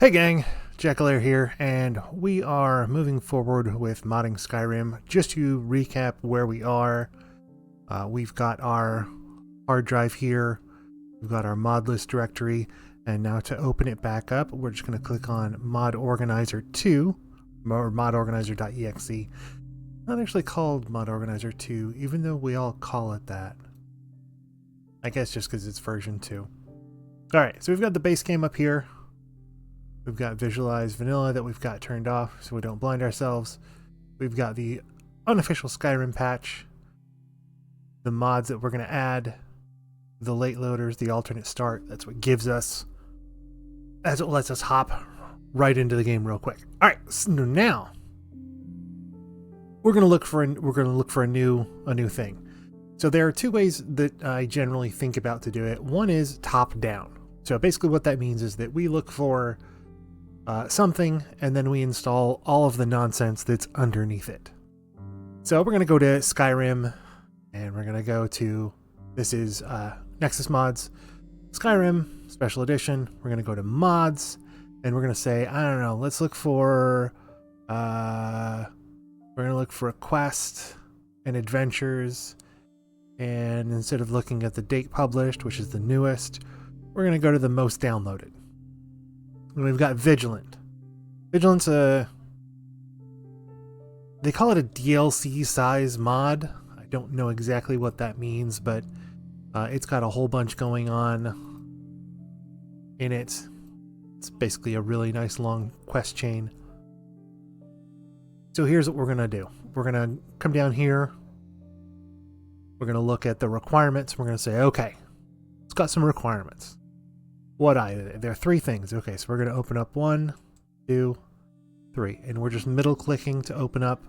Hey gang, Jackalair here, and we are moving forward with modding Skyrim. Just to recap where we are, we've got our hard drive here, we've got our mod list directory, and now to open it back up, we're just going to click on Mod Organizer 2, or modorganizer.exe. Not actually called Mod Organizer 2, even though we all call it that. I guess just because it's version 2. Alright, so we've got the base game up here. We've got Visualize Vanilla that we've got turned off so we don't blind ourselves. We've got the unofficial Skyrim patch, the mods that we're going to add, the late loaders, the alternate start. That's what gives us, as it lets us hop right into the game real quick. All right, so now we're going to look for a new thing. So there are two ways that I generally think about to do it. One is top down. So basically what that means is that we look for something, and then we install all of the nonsense that's underneath it. So we're going to go to Skyrim, and we're going to go to, this is Nexusmods, Skyrim, Special Edition. We're going to go to Mods, and we're going to say, I don't know, let's look for, we're going to look for a quest and adventures, and instead of looking at the date published, which is the newest, we're going to go to the most downloaded. And we've got Vigilant. Vigilant's they call it a DLC size mod. I don't know exactly what that means, but it's got a whole bunch going on in it. It's basically a really nice long quest chain. So here's what we're going to do. We're going to come down here. We're going to look at the requirements. We're going to say, okay, it's got some requirements. There are three things. Okay, so we're going to open up 1, 2, 3. And we're just middle clicking to open up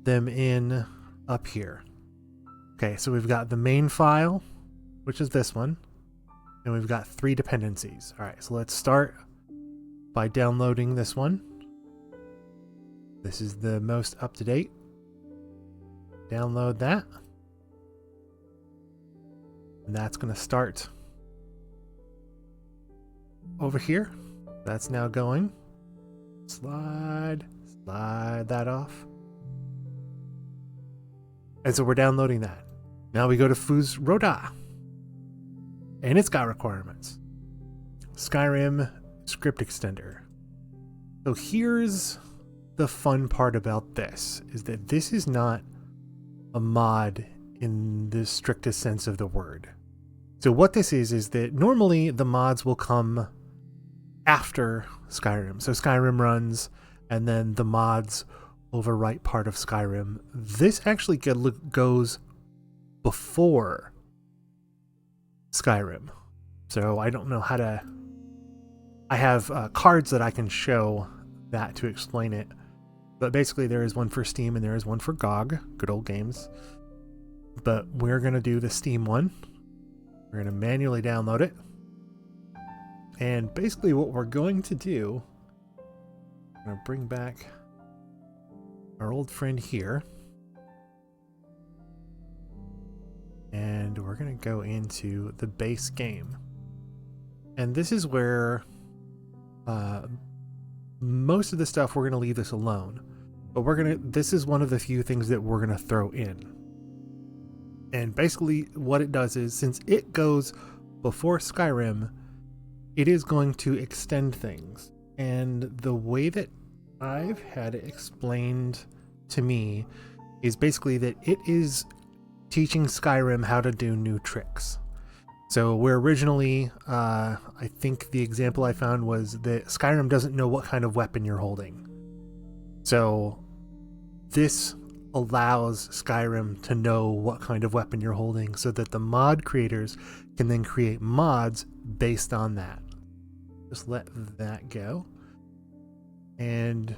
them in up here. Okay, so we've got the main file, which is this one. And we've got 3 dependencies. All right, so let's start by downloading this one. This is the most up to date. Download that. And that's going to start over here. That's now going. Slide that off. And so we're downloading that. Now we go to Fuz Roda. And it's got requirements. Skyrim script extender. So here's the fun part about this, is that this is not a mod in the strictest sense of the word. So what this is that normally the mods will come after Skyrim. So Skyrim runs, and then the mods overwrite part of Skyrim. This actually goes before Skyrim. So I don't know how to... I have cards that I can show that to explain it. But basically there is one for Steam and there is one for GOG. Good old games. But we're going to do the Steam one. We're going to manually download it. And basically what we're going to do, I'm going to bring back our old friend here. And we're going to go into the base game. And this is where most of the stuff we're going to leave this alone. But this is one of the few things that we're going to throw in. And basically what it does is, since it goes before Skyrim, it is going to extend things. And the way that I've had it explained to me is basically that it is teaching Skyrim how to do new tricks. So where originally, I think the example I found was that Skyrim doesn't know what kind of weapon you're holding. So this allows Skyrim to know what kind of weapon you're holding so that the mod creators can then create mods based on that. Just let that go. And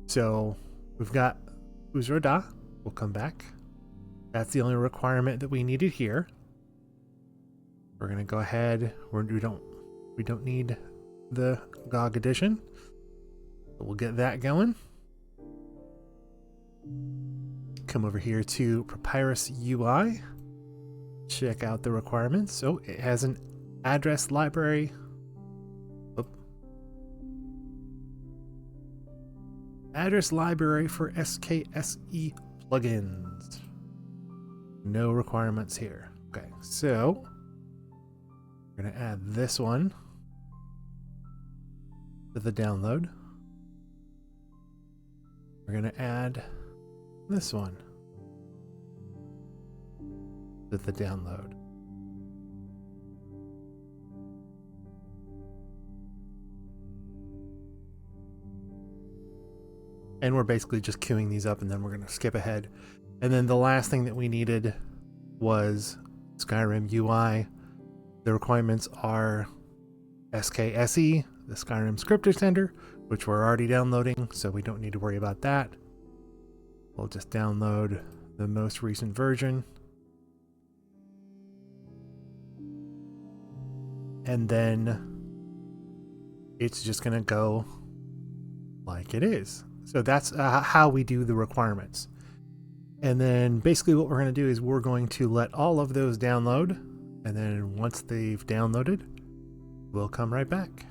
so we've got Uzroda. We'll come back. That's the only requirement that we needed here. We're going to go ahead. We don't need the GOG edition. But we'll get that going. Come over here to Papyrus UI. Check out the requirements. So it has an address library, Address library for SKSE plugins. No requirements here. Okay, so we're going to add this one to the download. We're going to add this one to the download. And we're basically just queuing these up, and then we're going to skip ahead. And then the last thing that we needed was Skyrim UI. The requirements are SKSE, the Skyrim script extender, which we're already downloading, so we don't need to worry about that. We'll just download the most recent version. And then it's just going to go like it is. So that's how we do the requirements. And then basically what we're going to do is we're going to let all of those download. And then once they've downloaded, we'll come right back.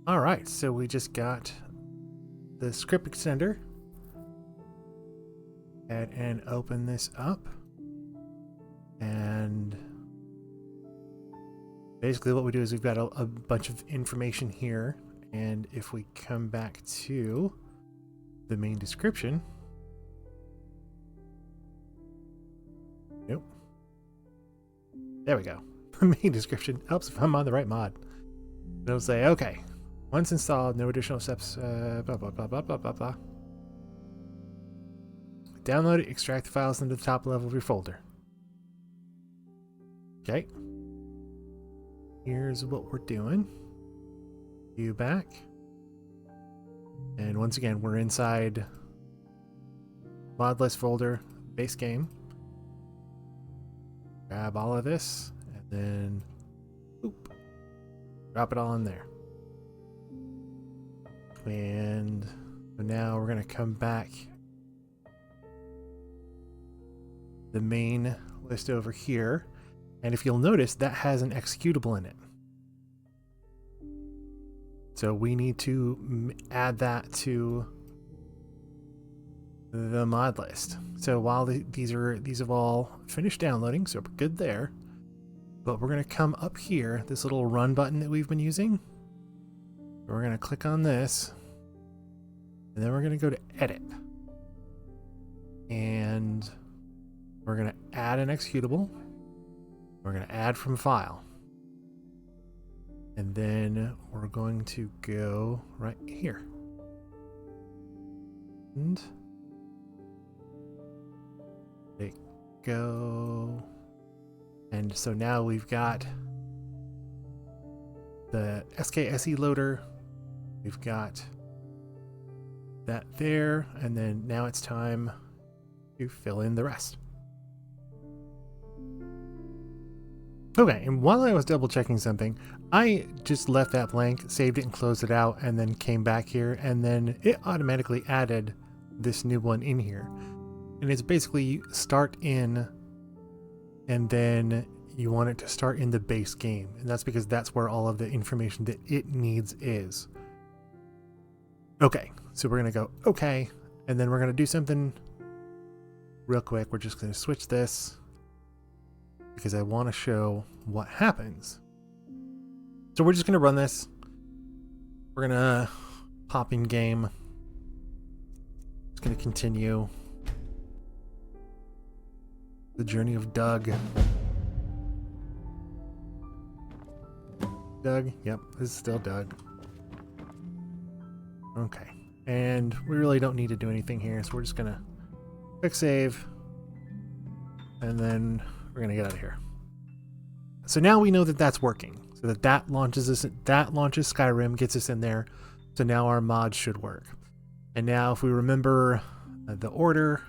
All right, so we just got the script extender. And open this up. And basically what we do is we've got a bunch of information here, and if we come back to the main description, nope, there we go. The main description helps if I'm on the right mod. It'll say, okay, once installed, no additional steps, blah, blah, blah, blah, blah, blah, blah. Download it, extract the files into the top level of your folder. Okay. Here's what we're doing. View back. And once again, we're inside mod list folder, base game. Grab all of this and then boop, drop it all in there. And so now we're going to come back the main list over here. And if you'll notice, that has an executable in it. So we need to add that to the mod list. So while these have all finished downloading, so we're good there. But we're going to come up here, this little run button that we've been using. We're going to click on this. And then we're going to go to edit. And we're going to add an executable. We're going to add from file. And then we're going to go right here. And there you go. And so now we've got the SKSE loader. We've got that there. And then now it's time to fill in the rest. Okay, and while I was double checking something, I just left that blank, saved it and closed it out, and then came back here, and then it automatically added this new one in here. And it's basically start in, and then you want it to start in the base game. And that's because that's where all of the information that it needs is. Okay, so we're going to go okay, and then we're going to do something real quick. We're just going to switch this, because I want to show what happens. So we're just going to run this. We're going to pop in game. It's going to continue the journey of Doug. Doug? Yep, this is still Doug. Okay. And we really don't need to do anything here, so we're just going to quick save. And then we're going to get out of here. So now we know that that's working. So that launches us, that launches Skyrim, gets us in there. So now our mods should work. And now if we remember the order,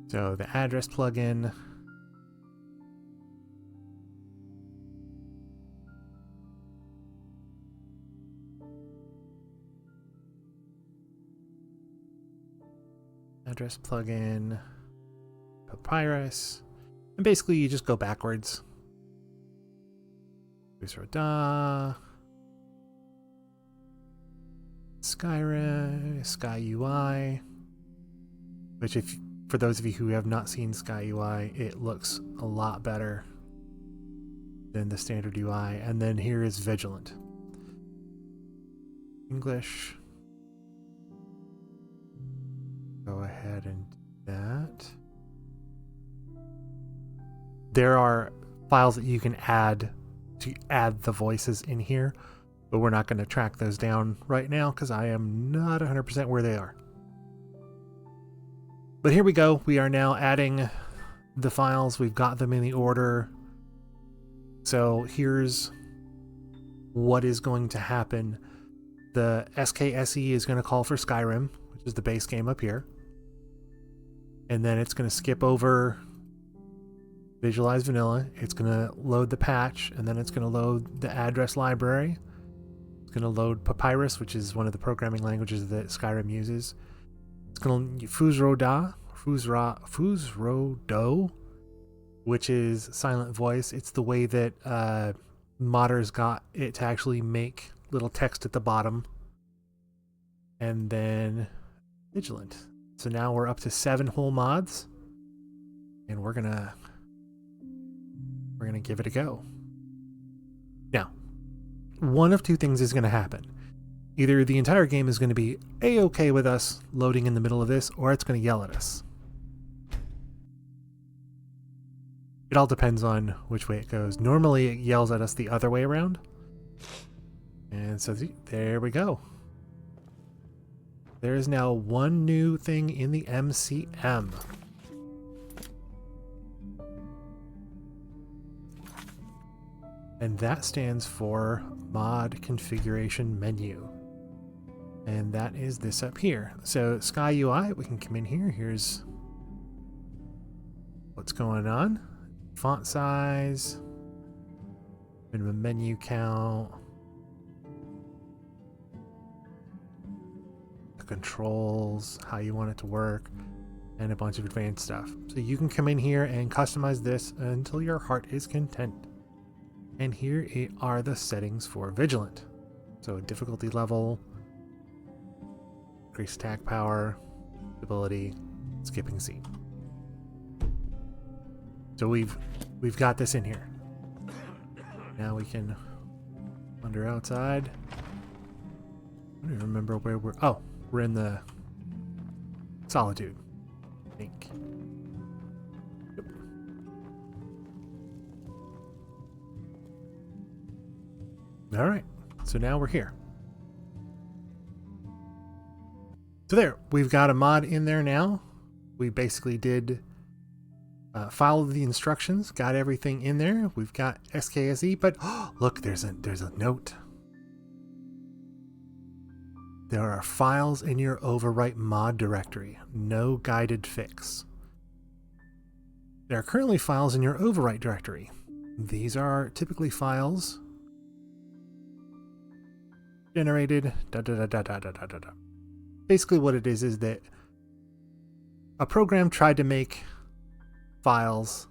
so the address plugin, address plugin, Papyrus, And basically you just go backwards. Da, Skyrim, Sky UI, which if for those of you who have not seen Sky UI, it looks a lot better than the standard UI. And then here is Vigilant. English. Go ahead and do that. There are files that you can add to add the voices in here, but we're not going to track those down right now because I am not 100% where they are. But here we go. We are now adding the files. We've got them in the order. So here's what is going to happen. The SKSE is going to call for Skyrim, which is the base game up here. And then it's going to skip over Visualize Vanilla. It's going to load the patch, and then it's going to load the address library. It's going to load Papyrus, which is one of the programming languages that Skyrim uses. It's going to Fuzrodo, which is silent voice. It's the way that modders got it to actually make little text at the bottom. And then Vigilant. So now we're up to 7 whole mods, and we're gonna give it a go. Now, one of two things is gonna happen. Either the entire game is going to be a-okay with us loading in the middle of this, or it's going to yell at us. It all depends on which way it goes. Normally it yells at us the other way around. And so there we go. There is now one new thing in the MCM. And that stands for Mod Configuration Menu. And that is this up here. So Sky UI, we can come in here. Here's what's going on. Font size, minimum menu count, the controls, how you want it to work, and a bunch of advanced stuff. So you can come in here and customize this until your heart is content. And here are the settings for Vigilant. So difficulty level, increased attack power, ability, skipping scene. So we've got this in here. Now we can wander outside. I don't even remember where we're. Oh, we're in the Solitude, I think. Yep. All right. So now we're here. So there, we've got a mod in there now. We basically did follow the instructions, got everything in there. We've got SKSE, but look, there's a note. There are files in your overwrite mod directory. No guided fix. There are currently files in your overwrite directory. These are typically files generated Basically what it is that a program tried to make files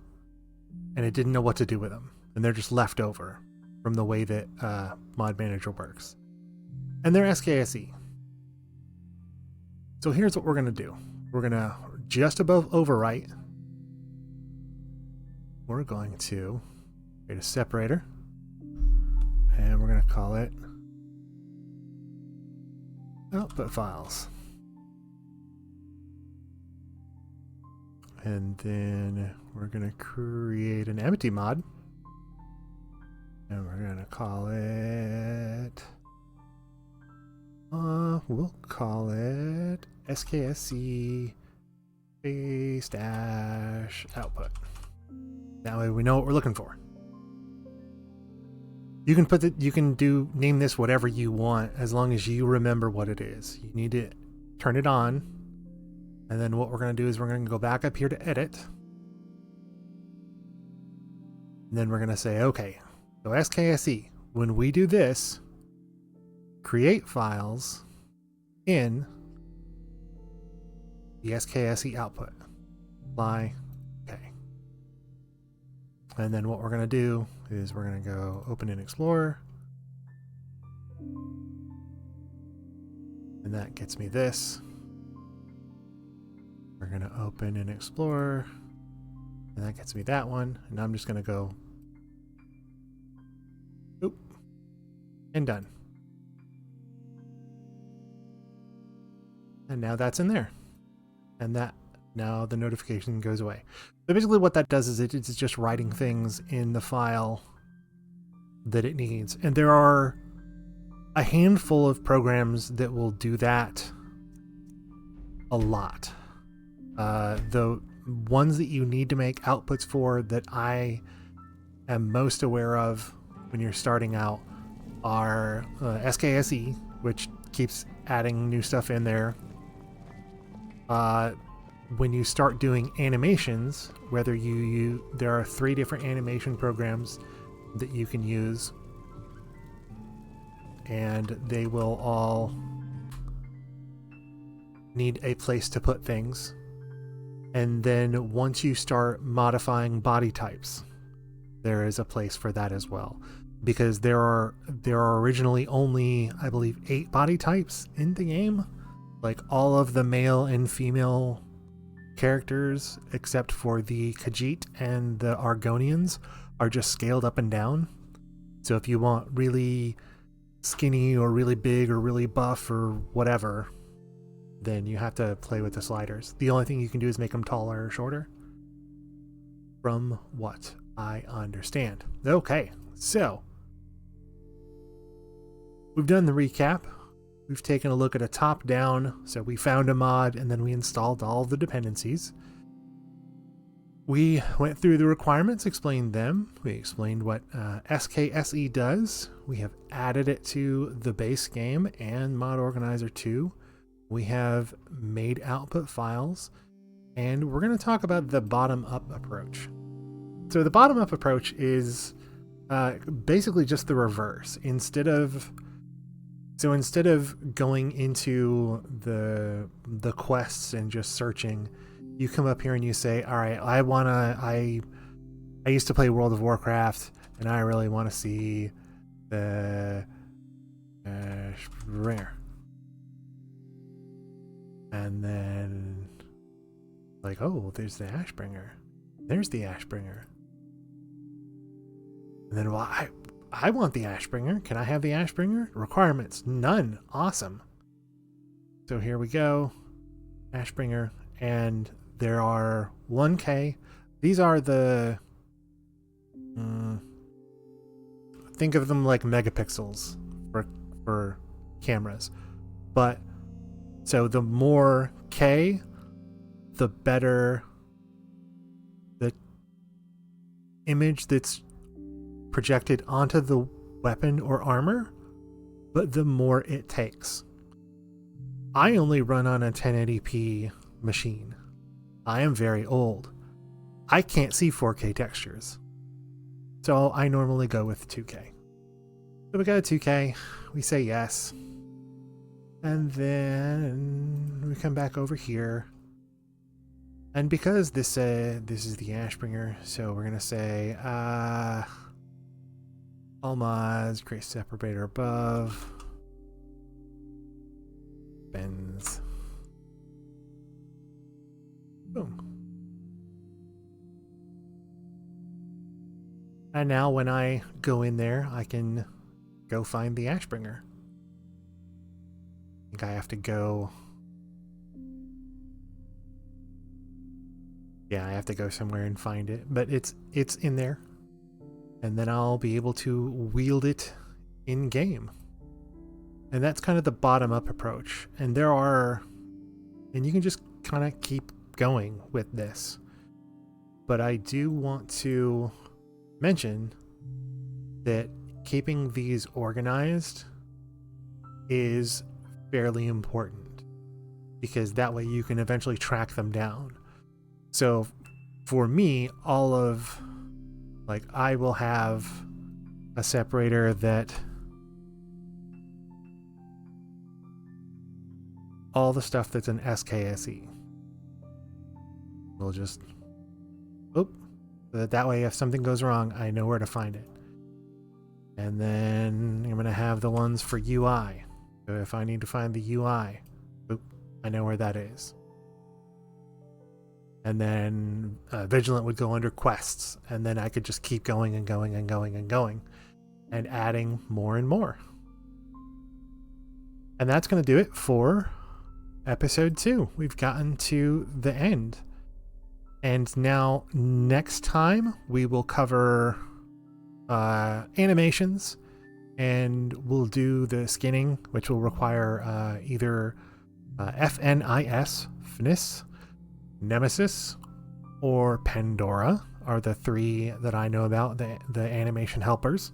and it didn't know what to do with them. And they're just left over from the way that Mod Manager works. And they're SKSE. So here's what we're going to do. We're going to, just above overwrite, we're going to create a separator. And we're going to call it output files. And then we're going to create an empty mod. And we're going to call it, we'll call it SKSE base dash output. That way we know what we're looking for. You can put name this whatever you want as long as you remember what it is. You need to turn it on. And then what we're going to do is we're going to go back up here to edit. And then we're going to say, okay, so SKSE, when we do this, create files in the SKSE output. Apply, okay. And then what we're going to do is we're going to go open in Explorer. And that gets me this. We're going to open in Explorer. And that gets me that one. And I'm just going to go. Oop. And done. And now that's in there. And that now the notification goes away. So basically what that does is it's just writing things in the file that it needs. And there are a handful of programs that will do that a lot. The ones that you need to make outputs for that I am most aware of when you're starting out are SKSE, which keeps adding new stuff in there. When you start doing animations, whether there are 3 different animation programs that you can use, and they will all need a place to put things. And then once you start modifying body types, there is a place for that as well, because there are originally only, I believe, 8 body types in the game. Like all of the male and female characters, except for the Khajiit and the Argonians, are just scaled up and down. So if you want really skinny or really big or really buff or whatever, then you have to play with the sliders. The only thing you can do is make them taller or shorter, from what I understand. Okay, so we've done the recap. We've taken a look at a top-down, so we found a mod and then we installed all the dependencies. We went through the requirements, explained them. We explained what SKSE does. We have added it to the base game and Mod Organizer 2. We have made output files, and we're going to talk about the bottom-up approach. So the bottom-up approach is basically just the reverse. Instead of going into the quests and just searching, you come up here and you say, all right, I used to play World of Warcraft and I really want to see the rare. And then like, oh, there's the Ashbringer. There's the Ashbringer. And then, well, I want the Ashbringer. Can I have the Ashbringer? Requirements, none. Awesome. So here we go. Ashbringer. And there are 1K. These are the... think of them like megapixels for cameras. But, so the more K, the better the image that's projected onto the weapon or armor, but the more it takes. I only run on a 1080p machine. I am very old. I can't see 4K textures. So I normally go with 2K. So we got a 2K, we say yes. And then we come back over here. And because this is the Ashbringer, so we're gonna say all mods, create separator above, bends. Boom. And now when I go in there, I can go find the Ashbringer. I think I have to go... yeah, I have to go somewhere and find it, but it's in there. And then I'll be able to wield it in game. And that's kind of the bottom-up approach. And there are... and you can just kind of keep going with this. But I do want to mention that keeping these organized is fairly important, because that way you can eventually track them down. So for me, all of, like, I will have a separator that all the stuff that's in SKSE will just, oop, So that way if something goes wrong, I know where to find it. And then I'm going to have the ones for UI. So if I need to find the UI, I know where that is. And then Vigilant would go under quests, and then I could just keep going and going and going and going and adding more and more. And that's going to do it for episode 2. We've gotten to the end. And now next time we will cover animations, and we'll do the skinning, which will require either FNIS, FNIS, Nemesis, or Pandora are the 3 that I know about, the animation helpers.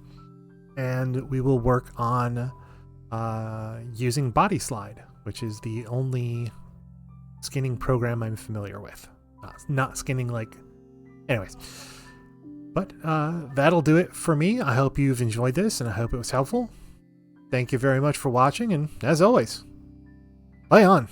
And we will work on using Body Slide, which is the only skinning program I'm familiar with. Not skinning like... Anyways. But that'll do it for me. I hope you've enjoyed this, and I hope it was helpful. Thank you very much for watching, and as always, play on!